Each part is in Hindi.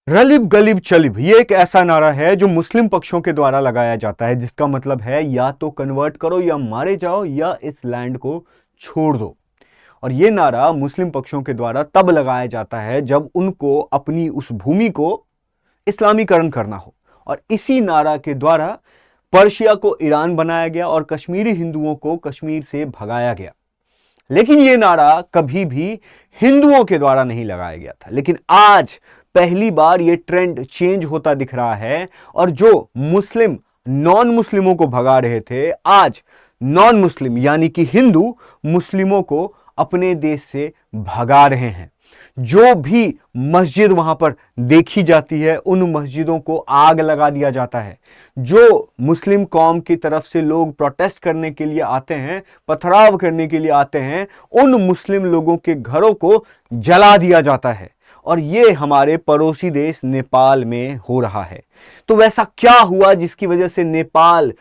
रलिब गलिब चलिब ये एक ऐसा नारा है जो मुस्लिम पक्षों के द्वारा लगाया जाता है, जिसका मतलब है या तो कन्वर्ट करो या मारे जाओ या इस लैंड को छोड़ दो। और ये नारा मुस्लिम पक्षों के द्वारा तब लगाया जाता है जब उनको अपनी उस भूमि को इस्लामीकरण करना हो। और इसी नारा के द्वारा पर्शिया को ईरान बनाया गया और कश्मीरी हिंदुओं को कश्मीर से भगाया गया। लेकिन यह नारा कभी भी हिंदुओं के द्वारा नहीं लगाया गया था। लेकिन आज पहली बार यह ट्रेंड चेंज होता दिख रहा है और जो मुस्लिम नॉन मुस्लिमों को भगा रहे थे, आज नॉन मुस्लिम यानी कि हिंदू मुस्लिमों को अपने देश से भगा रहे हैं। जो भी मस्जिद वहां पर देखी जाती है उन मस्जिदों को आग लगा दिया जाता है। जो मुस्लिम कौम की तरफ से लोग प्रोटेस्ट करने के लिए आते हैं, पथराव करने के लिए आते हैं, उन मुस्लिम लोगों के घरों को जला दिया जाता है। और ये हमारे पड़ोसी देश नेपाल में हो रहा है। तो वैसा क्या हुआ जिसकी वजह से नेपाल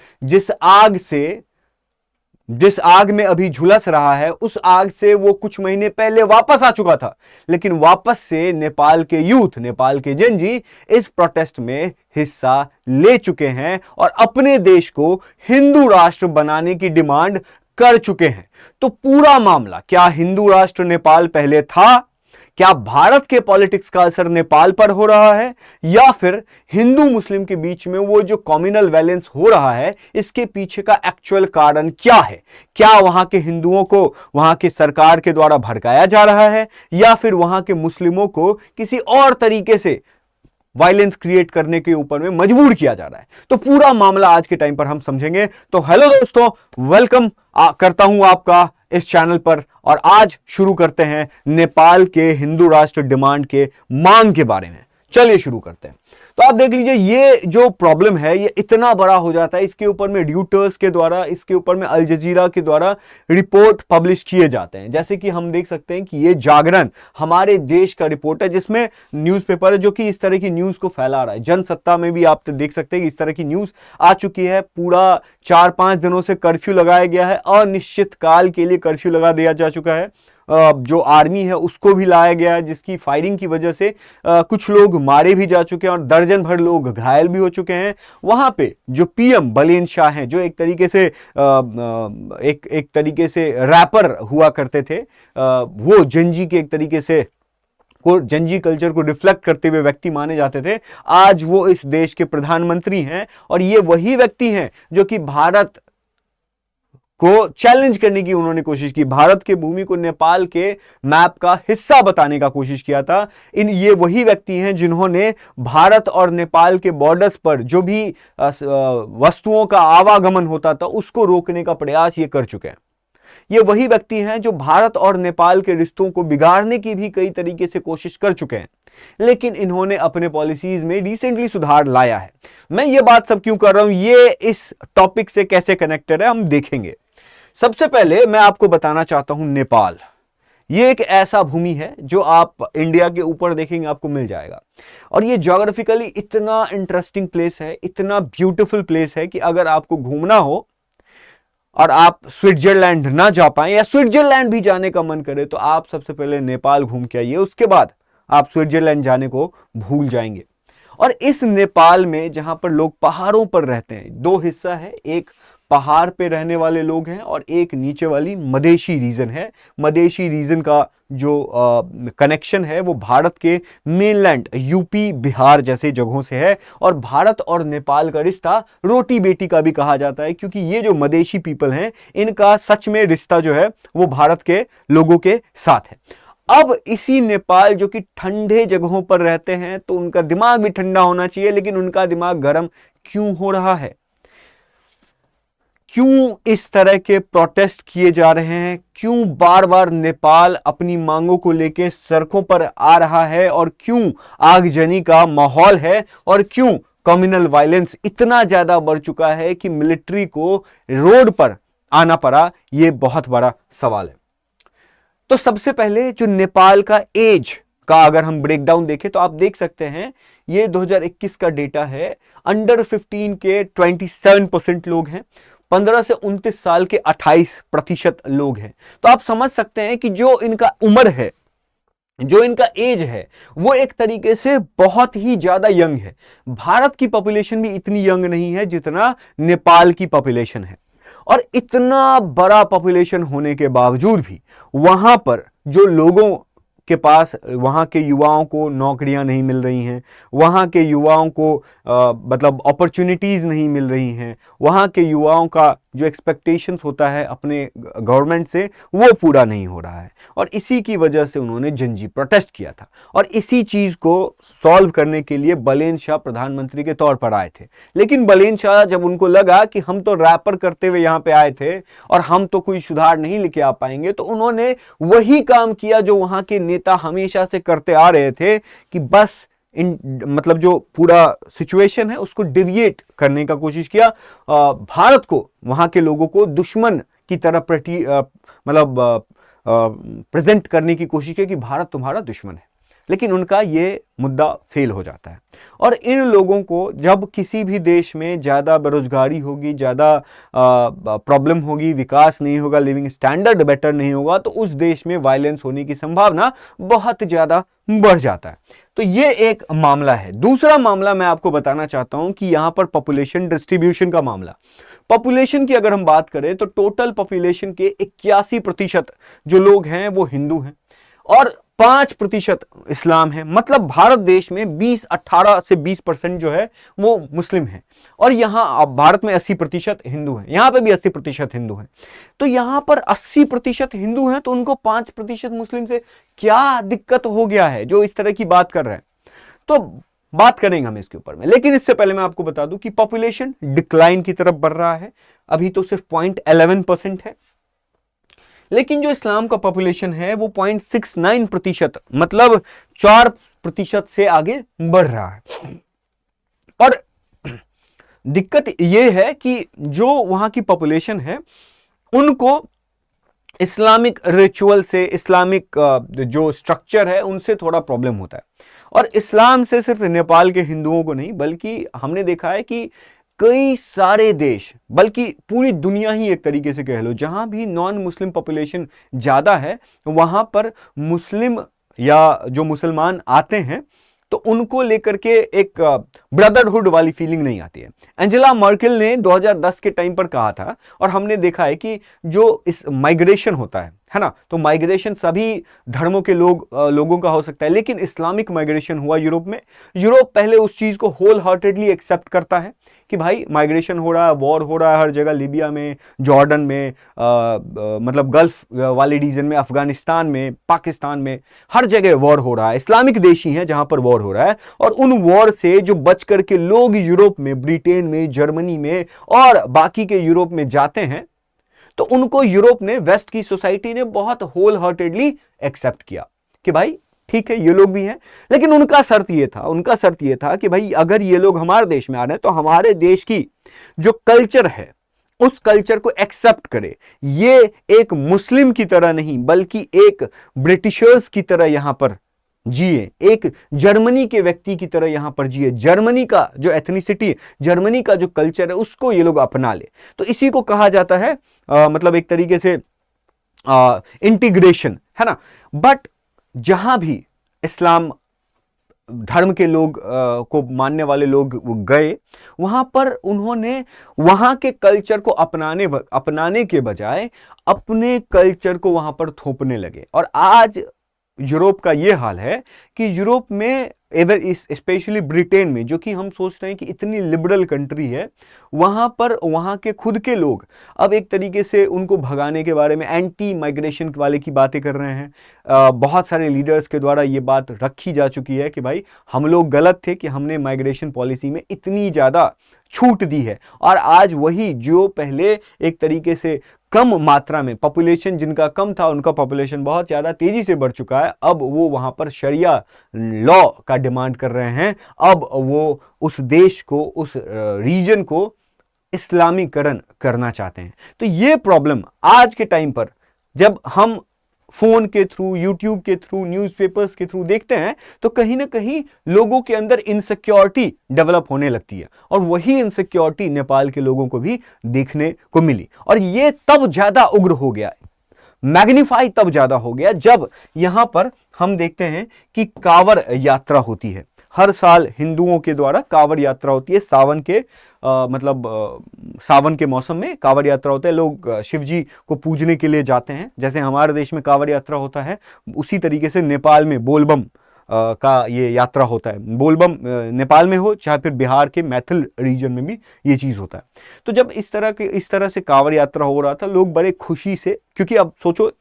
जिस आग में अभी झुलस रहा है, उस आग से वो कुछ महीने पहले वापस आ चुका था। लेकिन वापस से नेपाल के यूथ, नेपाल के जनजी इस प्रोटेस्ट में हिस्सा ले चुके हैं और अपने देश को हिंदू राष्ट्र बनाने की डिमांड कर चुके हैं। तो पूरा मामला, क्या हिंदू राष्ट्र नेपाल पहले था, क्या भारत के पॉलिटिक्स का असर नेपाल पर हो रहा है, या फिर हिंदू मुस्लिम के बीच में वो जो कम्युनल वायलेंस हो रहा है, इसके पीछे का एक्चुअल कारण क्या है? क्या वहां के हिंदुओं को वहां की सरकार के द्वारा भड़काया जा रहा है, या फिर वहां के मुस्लिमों को किसी और तरीके से वायलेंस क्रिएट करने के ऊपर में मजबूर किया जा रहा है? तो पूरा मामला आज के टाइम पर हम समझेंगे। तो हेलो दोस्तों, वेलकम करता हूं आपका इस चैनल पर। और आज शुरू करते हैं नेपाल के हिंदू राष्ट्र डिमांड के मांग के बारे में। चलिए शुरू करते हैं। तो आप देख लीजिए, ये जो प्रॉब्लम है ये इतना बड़ा हो जाता है, इसके ऊपर में ड्यूटर्स के द्वारा, इसके ऊपर में अल जजीरा के द्वारा रिपोर्ट पब्लिश किए जाते हैं। जैसे कि हम देख सकते हैं कि ये जागरण हमारे देश का रिपोर्ट है, जिसमें न्यूज़पेपर है जो कि इस तरह की न्यूज़ को फैला रहा है। जनसत्ता में भी आप तो देख सकते हैं कि इस तरह की न्यूज़ आ चुकी है। पूरा 4-5 दिनों से कर्फ्यू लगाया गया है, अनिश्चित काल के लिए कर्फ्यू लगा दिया जा चुका है। जो आर्मी है उसको भी लाया गया है, जिसकी फायरिंग की वजह से कुछ लोग मारे भी जा चुके हैं और दर्जन भर लोग घायल भी हो चुके हैं। वहां पे जो पीएम बलेन शाह हैं, जो एक तरीके से रैपर हुआ करते थे, वो जंजी के एक तरीके से जंजी कल्चर को रिफ्लेक्ट करते हुए व्यक्ति माने जाते थे, आज वो इस देश के प्रधानमंत्री हैं। और ये वही व्यक्ति हैं जो कि भारत को चैलेंज करने की उन्होंने कोशिश की, भारत के भूमि को नेपाल के मैप का हिस्सा बताने का कोशिश किया था। ये वही व्यक्ति हैं जिन्होंने भारत और नेपाल के बॉर्डर्स पर जो भी वस्तुओं का आवागमन होता था उसको रोकने का प्रयास ये कर चुके हैं। ये वही व्यक्ति हैं जो भारत और नेपाल के रिश्तों को बिगाड़ने की भी कई तरीके से कोशिश कर चुके हैं। लेकिन इन्होंने अपने पॉलिसीज में रिसेंटली सुधार लाया है। मैं ये बात सब क्यों कर रहा हूं, ये इस टॉपिक से कैसे कनेक्टेड है हम देखेंगे। सबसे पहले मैं आपको बताना चाहता हूं, नेपाल ये एक ऐसा भूमि है जो आप इंडिया के ऊपर देखेंगे आपको मिल जाएगा। और ये ज्योग्राफिकली इतना इंटरेस्टिंग प्लेस है, इतना ब्यूटीफुल प्लेस है कि अगर आपको घूमना हो और आप स्विट्जरलैंड ना जा पाए या स्विट्जरलैंड भी जाने का मन करे तो आप सबसे पहले नेपाल घूम के आइए, उसके बाद आप स्विट्जरलैंड जाने को भूल जाएंगे। और इस नेपाल में जहां पर लोग पहाड़ों पर रहते हैं, दो हिस्सा है, एक पहाड़ पे रहने वाले लोग हैं और एक नीचे वाली मधेशी रीजन है। मधेशी रीजन का जो कनेक्शन है वो भारत के मेनलैंड यूपी बिहार जैसे जगहों से है। और भारत और नेपाल का रिश्ता रोटी बेटी का भी कहा जाता है, क्योंकि ये जो मधेशी पीपल हैं इनका सच में रिश्ता जो है वो भारत के लोगों के साथ है। अब इसी नेपाल जो कि ठंडे जगहों पर रहते हैं तो उनका दिमाग भी ठंडा होना चाहिए, लेकिन उनका दिमाग गर्म क्यों हो रहा है? क्यों इस तरह के प्रोटेस्ट किए जा रहे हैं? क्यों बार बार नेपाल अपनी मांगों को लेकर सड़कों पर आ रहा है? और क्यों आगजनी का माहौल है? और क्यों कम्युनल वायलेंस इतना ज्यादा बढ़ चुका है कि मिलिट्री को रोड पर आना पड़ा? यह बहुत बड़ा सवाल है। तो सबसे पहले जो नेपाल का एज का अगर हम ब्रेकडाउन देखें तो आप देख सकते हैं ये 2021 का डेटा है। अंडर 15 के 27% लोग हैं, 15 से 29 साल के 28% लोग हैं। तो आप समझ सकते हैं कि जो इनका उम्र है जो इनका एज है वो एक तरीके से बहुत ही ज्यादा यंग है। भारत की पॉपुलेशन भी इतनी यंग नहीं है जितना नेपाल की पॉपुलेशन है। और इतना बड़ा पॉपुलेशन होने के बावजूद भी वहां पर जो लोगों के पास, वहां के युवाओं को नौकरियां नहीं मिल रही हैं, वहां के युवाओं को मतलब अपॉर्चुनिटीज नहीं मिल रही हैं, वहां के युवाओं का जो एक्सपेक्टेशंस होता है अपने गवर्नमेंट से वो पूरा नहीं हो रहा है। और इसी की वजह से उन्होंने जनजी प्रोटेस्ट किया था। और इसी चीज को सॉल्व करने के लिए बलेन शाह प्रधानमंत्री के तौर पर आए थे। लेकिन बलेन शाह जब उनको लगा कि हम तो रैपर करते हुए यहां पे आए थे और हम तो कोई सुधार नहीं लेके आ पाएंगे, तो उन्होंने वही काम किया जो वहां के नेता हमेशा से करते आ रहे थे कि बस मतलब जो पूरा सिचुएशन है उसको डिविएट करने का कोशिश किया, भारत को, वहां के लोगों को दुश्मन की तरह मतलब प्रेजेंट करने की कोशिश की कि भारत तुम्हारा दुश्मन है। लेकिन उनका ये मुद्दा फेल हो जाता है। और इन लोगों को जब किसी भी देश में ज़्यादा बेरोजगारी होगी, ज़्यादा प्रॉब्लम होगी, विकास नहीं होगा, लिविंग स्टैंडर्ड बेटर नहीं होगा, तो उस देश में वायलेंस होने की संभावना बहुत ज़्यादा बढ़ जाता है। तो ये एक मामला है। दूसरा मामला मैं आपको बताना चाहता हूं कि यहां पर पॉपुलेशन डिस्ट्रीब्यूशन का मामला। पॉपुलेशन की अगर हम बात करें तो टोटल पॉपुलेशन के 81% जो लोग हैं वो हिंदू हैं और 5% इस्लाम है। मतलब भारत देश में 18 से 20% जो है वो मुस्लिम है। और यहां अब भारत में 80% हिंदू हैं, यहां पे भी 80% हिंदू हैं। तो यहां पर 80% हिंदू हैं, तो उनको 5% मुस्लिम से क्या दिक्कत हो गया है जो इस तरह की बात कर रहे हैं? तो बात करेंगे हम इसके ऊपर में। लेकिन इससे पहले मैं आपको बता दूं कि पॉपुलेशन डिक्लाइन की तरफ बढ़ रहा है। अभी तो सिर्फ 0.11% है। लेकिन जो इस्लाम का पॉपुलेशन है वो 0.69%, मतलब 4% से आगे बढ़ रहा है। और दिक्कत यह है कि जो वहां की पॉपुलेशन है उनको इस्लामिक रिचुअल से, इस्लामिक जो स्ट्रक्चर है उनसे थोड़ा प्रॉब्लम होता है। और इस्लाम से सिर्फ नेपाल के हिंदुओं को नहीं, बल्कि हमने देखा है कि कई सारे देश, बल्कि पूरी दुनिया ही एक तरीके से कह लो, जहां भी नॉन मुस्लिम पॉपुलेशन ज्यादा है वहां पर मुस्लिम या जो मुसलमान आते हैं तो उनको लेकर के एक ब्रदरहुड वाली फीलिंग नहीं आती है। एंजेला मर्केल ने 2010 के टाइम पर कहा था, और हमने देखा है कि जो इस माइग्रेशन होता है ना, तो माइग्रेशन सभी धर्मों के लोगों का हो सकता है, लेकिन इस्लामिक माइग्रेशन हुआ यूरोप में। यूरोप पहले उस चीज को होल हार्टेडली एक्सेप्ट करता है कि भाई माइग्रेशन हो रहा है, वॉर हो रहा है हर जगह, लीबिया में, जॉर्डन में, मतलब गल्फ वाले रीजन में, अफगानिस्तान में, पाकिस्तान में, हर जगह वॉर हो रहा है। इस्लामिक देश ही है जहां पर वॉर हो रहा है। और उन वॉर से जो बच करके लोग यूरोप में, ब्रिटेन में, जर्मनी में और बाकी के यूरोप में जाते हैं, तो उनको यूरोप ने, वेस्ट की सोसाइटी ने बहुत होल हार्टेडली एक्सेप्ट किया कि भाई ठीक है ये लोग भी हैं। लेकिन उनका शर्त ये था कि भाई अगर ये लोग हमारे देश में आ रहे हैं तो हमारे देश की जो कल्चर है उस कल्चर को एक्सेप्ट करे। ये एक मुस्लिम की तरह नहीं बल्कि एक ब्रिटिशर्स की तरह यहां पर जिए, एक जर्मनी के व्यक्ति की तरह यहां पर जिए। जर्मनी का जो एथनिसिटी, जर्मनी का जो कल्चर है उसको ये लोग अपना ले। तो इसी को कहा जाता है मतलब एक तरीके से इंटीग्रेशन, है ना। बट जहां भी इस्लाम धर्म के लोग को मानने वाले लोग गए, वहां पर उन्होंने वहां के कल्चर को अपनाने के बजाय अपने कल्चर को वहां पर थोपने लगे। और आज यूरोप का यह हाल है कि यूरोप में, स्पेशली ब्रिटेन में, जो कि हम सोचते हैं कि इतनी लिबरल कंट्री है, वहां पर वहां के खुद के लोग अब एक तरीके से उनको भगाने के बारे में एंटी माइग्रेशन वाले की बातें कर रहे हैं। बहुत सारे लीडर्स के द्वारा ये बात रखी जा चुकी है कि भाई हम लोग गलत थे कि हमने माइग्रेशन पॉलिसी में इतनी ज़्यादा छूट दी है। और आज वही जो पहले एक तरीके से कम मात्रा में पॉपुलेशन जिनका कम था, उनका पॉपुलेशन बहुत ज़्यादा तेजी से बढ़ चुका है। अब वो वहाँ पर शरिया लॉ का डिमांड कर रहे हैं। अब वो उस देश को, उस रीजन को इस्लामीकरण करना चाहते हैं। तो ये प्रॉब्लम आज के टाइम पर जब हम फोन के थ्रू, यूट्यूब के थ्रू, न्यूज़पेपर्स के थ्रू देखते हैं तो कहीं ना कहीं लोगों के अंदर इनसिक्योरिटी डेवलप होने लगती है। और वही इनसिक्योरिटी नेपाल के लोगों को भी देखने को मिली। और ये तब ज्यादा उग्र हो गया मैग्नीफाई तब ज्यादा हो गया जब यहां पर हम देखते हैं कि कांवड़ यात्रा होती है। हर साल हिंदुओं के द्वारा कांवड़ यात्रा होती है। सावन के मौसम में कांवड़ यात्रा होता है। लोग शिव जी को पूजने के लिए जाते हैं। जैसे हमारे देश में कांवड़ यात्रा होता है, उसी तरीके से नेपाल में बोलबम का ये यात्रा होता है। बोलबम नेपाल में हो चाहे फिर बिहार के मैथिल रीजन में भी ये चीज होता है। तो जब इस तरह से कांवड़ यात्रा हो रहा था, लोग बड़े खुशी से, क्योंकि अब सोचो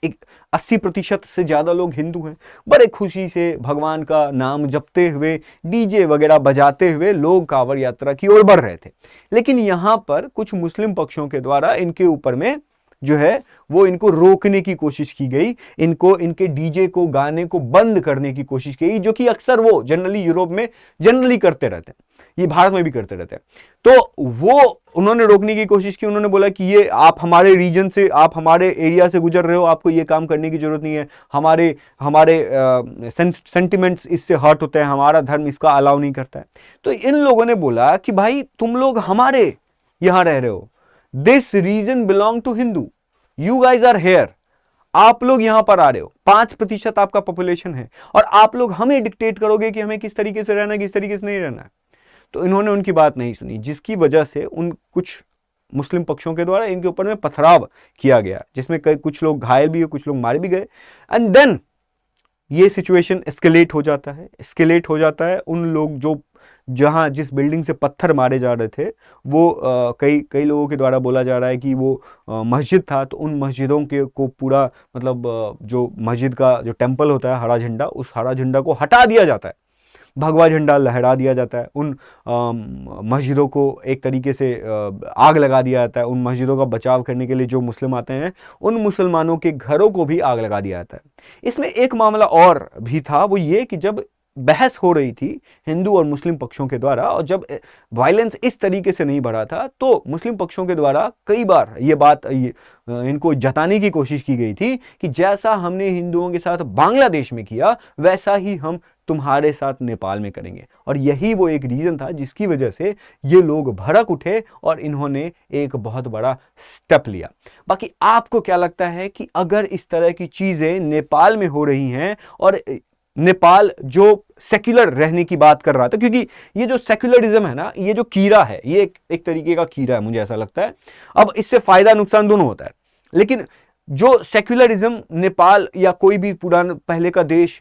80% से ज्यादा लोग हिंदू हैं, बड़े खुशी से भगवान का नाम जपते हुए, डीजे वगैरह बजाते हुए लोग कांवड़ यात्रा की ओर बढ़ रहे थे। लेकिन यहां पर कुछ मुस्लिम पक्षों के द्वारा इनके ऊपर में जो है वो इनको रोकने की कोशिश की गई, इनके डीजे को, गाने को बंद करने की कोशिश की गई, जो कि अक्सर वो जनरली यूरोप में जनरली करते रहते हैं, ये भारत में भी करते रहते हैं। तो वो उन्होंने रोकने की कोशिश की। उन्होंने बोला कि ये आप हमारे रीजन से, आप हमारे एरिया से गुजर रहे हो, आपको ये काम करने की जरूरत नहीं है, हमारे सेंटिमेंट्स इससे हर्ट होते हैं, हमारा धर्म इसका अलाउ नहीं करता है। तो इन लोगों ने बोला कि भाई तुम लोग हमारे यहां रह रहे हो, this region belong to Hindu, you guys are here, आप लोग यहां पर आ रहे हो, 5% आपका पॉपुलेशन है, और आप लोग हमें डिक्टेट करोगे कि हमें किस तरीके से रहना है, किस तरीके से नहीं रहना है। तो इन्होंने उनकी बात नहीं सुनी, जिसकी वजह से उन कुछ मुस्लिम पक्षों के द्वारा इनके ऊपर में पथराव किया गया, जिसमें कुछ लोग घायल भी हुए, कुछ लोग मारे भी गए। एंड देन ये सिचुएशन एस्केलेट हो जाता है। उन लोग जो जहां जिस बिल्डिंग से पत्थर मारे जा रहे थे, वो कई लोगों के द्वारा बोला जा रहा है कि वो मस्जिद था। तो उन मस्जिदों के को पूरा जो मस्जिद का जो टेम्पल होता है, हरा झंडा, उस हरा झंडा को हटा दिया जाता है, भगवा झंडा लहरा दिया जाता है। उन मस्जिदों को एक तरीके से आग लगा दिया जाता है। उन मस्जिदों का बचाव करने के लिए जो मुस्लिम आते हैं, उन मुसलमानों के घरों को भी आग लगा दिया जाता है। इसमें एक मामला और भी था, वो ये कि जब बहस हो रही थी हिंदू और मुस्लिम पक्षों के द्वारा, और जब वायलेंस इस तरीके से नहीं बढ़ा था, तो मुस्लिम पक्षों के द्वारा कई बार इनको जताने की कोशिश की गई थी कि जैसा हमने हिंदुओं के साथ बांग्लादेश में किया, वैसा ही हम तुम्हारे साथ नेपाल में करेंगे। और यही वो एक रीजन था जिसकी वजह से ये लोग भड़क उठे और इन्होंने एक बहुत बड़ा स्टेप लिया। बाकी आपको क्या लगता है कि अगर इस तरह की चीजें नेपाल में हो रही हैं, और नेपाल जो सेक्युलर रहने की बात कर रहा था, क्योंकि ये जो सेक्युलरिज्म है ना, ये जो कीड़ा है, ये एक तरीके का कीड़ा है, मुझे ऐसा लगता है। अब इससे फायदा नुकसान दोनों होता है, लेकिन जो सेक्युलरिज्म नेपाल या कोई भी पुराना पहले का देश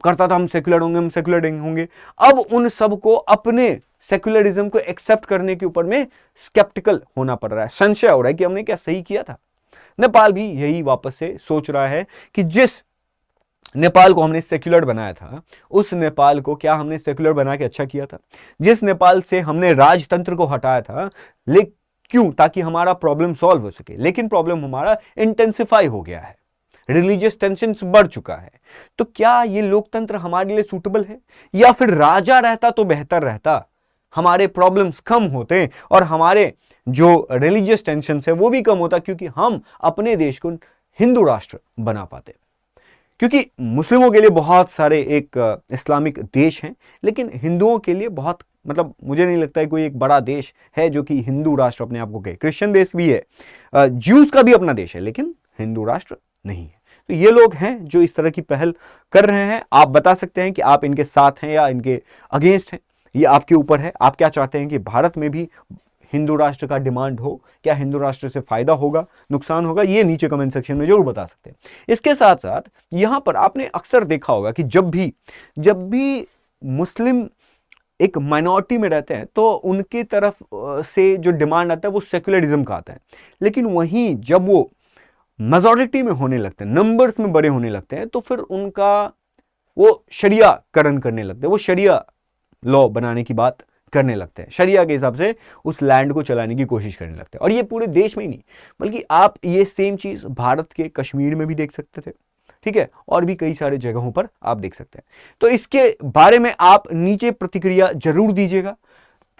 करता था, हम सेक्युलर होंगे, अब उन सबको अपने सेक्युलरिज्म को एक्सेप्ट करने के ऊपर में स्केप्टिकल होना पड़ रहा है, संशय हो रहा है कि हमने क्या सही किया था। नेपाल भी यही वापस से सोच रहा है कि जिस नेपाल को हमने सेक्युलर बनाया था, उस नेपाल को क्या हमने सेक्युलर बना के अच्छा किया था? जिस नेपाल से हमने राजतंत्र को हटाया था, लेकिन क्यों? ताकि हमारा प्रॉब्लम सॉल्व हो सके। लेकिन प्रॉब्लम हमारा इंटेंसिफाई हो गया है, रिलीजियस टेंशन बढ़ चुका है। तो क्या ये लोकतंत्र हमारे लिए सूटेबल है, या फिर राजा रहता तो बेहतर रहता, हमारे प्रॉब्लम्स कम होते और हमारे जो रिलीजियस टेंशन है वो भी कम होता, क्योंकि हम अपने देश को हिंदू राष्ट्र बना पाते। क्योंकि मुस्लिमों के लिए बहुत सारे एक इस्लामिक देश हैं, लेकिन हिंदुओं के लिए बहुत, मुझे नहीं लगता है कोई एक बड़ा देश है जो कि हिंदू राष्ट्र अपने आप को कहे। क्रिश्चियन देश भी है, ज्यूज का भी अपना देश है, लेकिन हिंदू राष्ट्र नहीं है। तो ये लोग हैं जो इस तरह की पहल कर रहे हैं। आप बता सकते हैं कि आप इनके साथ हैं या इनके अगेंस्ट हैं, ये आपके ऊपर है। आप क्या चाहते हैं कि भारत में भी हिंदू राष्ट्र का डिमांड हो? क्या हिंदू राष्ट्र से फायदा होगा, नुकसान होगा? ये नीचे कमेंट सेक्शन में जरूर बता सकते हैं। इसके साथ साथ यहां पर आपने अक्सर देखा होगा कि जब भी मुस्लिम एक माइनॉरिटी में रहते हैं, तो उनके तरफ से जो डिमांड आता है वो सेक्युलरिज्म का आता है। लेकिन वहीं जब वो मेजॉरिटी में होने लगते हैं, नंबर्स में बड़े होने लगते हैं, तो फिर उनका वो शरियाकरण करने लगते हैं, वो शरिया लॉ बनाने की बात करने लगते हैं, शरिया के हिसाब से उस लैंड को चलाने की कोशिश करने लगते हैं। और ये पूरे देश में ही नहीं, बल्कि आप ये सेम चीज भारत के कश्मीर में भी देख सकते थे, ठीक है, और भी कई सारे जगहों पर आप देख सकते हैं। तो इसके बारे में आप नीचे प्रतिक्रिया जरूर दीजिएगा,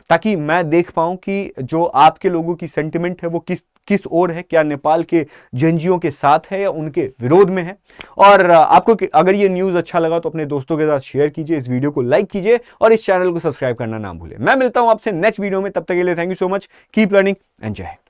ताकि मैं देख पाऊं कि जो आपके लोगों की सेंटिमेंट है वो किस ओर है। क्या नेपाल के जंजियों के साथ है या उनके विरोध में है? और आपको अगर ये न्यूज़ अच्छा लगा तो अपने दोस्तों के साथ शेयर कीजिए, इस वीडियो को लाइक कीजिए और इस चैनल को सब्सक्राइब करना ना भूलें। मैं मिलता हूं आपसे नेक्स्ट वीडियो में, तब तक के लिए thank you so much, keep learning and जय हिंद।